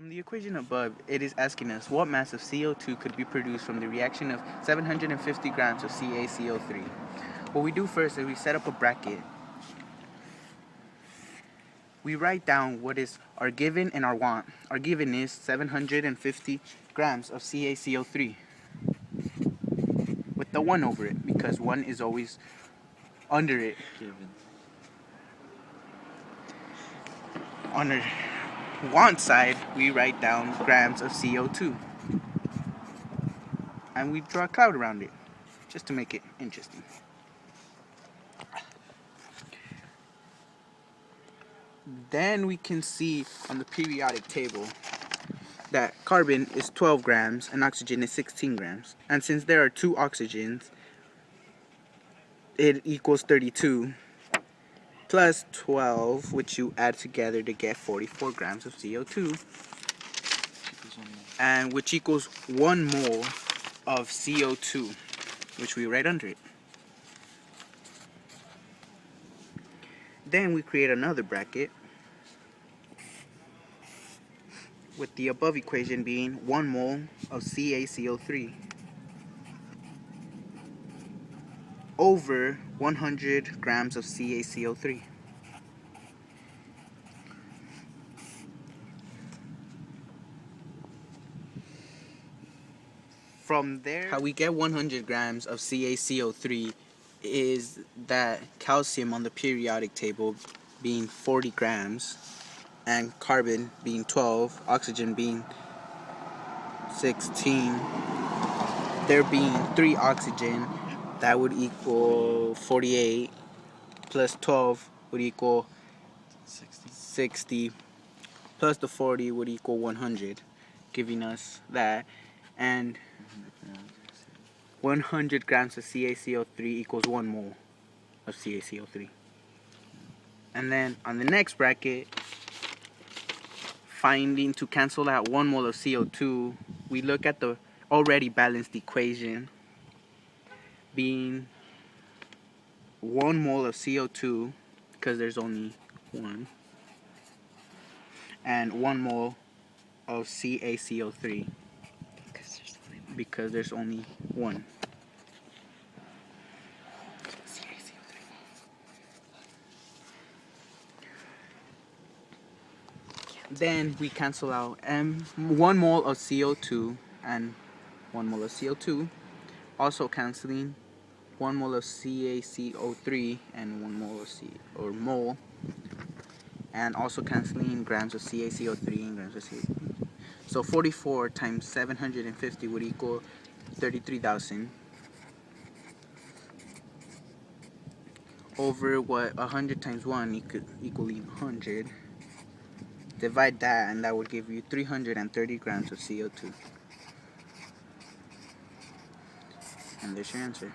From the equation above, it is asking us what mass of CO2 could be produced from the reaction of 750 grams of CaCO3. What we do first is we set up a bracket. We write down what is our given and our want. Our given is 750 grams of CaCO3 with the 1 over it because 1 is always under it. Given. On our want side, we write down grams of CO2. And we draw a cloud around it, just to make it interesting. Then we can see on the periodic table that carbon is 12 grams and oxygen is 16 grams. And since there are 2 oxygens, it equals 32 plus 12, which you add together to get 44 grams of CO2, and which equals 1 mole of CO2, which we write under it. Then we create another bracket with the above equation being 1 mole of CaCO3 over 100 grams of CaCO3. From there, how we get 100 grams of CaCO3 is that calcium on the periodic table being 40 grams and carbon being 12, oxygen being 16, there being 3 oxygen, that would equal 48, plus 12 would equal 60, plus the 40 would equal 100, giving us that. And 100 grams of CaCO3 equals 1 mole of CaCO3. And then on the next bracket, finding to cancel out 1 mole of CO2, we look at the already balanced equation being 1 mole of CO2, because there's only 1, and 1 mole of CaCO3, because there's only 1. Then we cancel out 1 mole of CO2 and 1 mole of CO2, also canceling 1 mole of CaCO3 and 1 mole of mole, and also canceling grams of CaCO3 and grams of CO2. So 44 times 750 would equal 33,000 over what 100 times 1 equaling 100. Divide that and that would give you 330 grams of CO2. And there's your answer.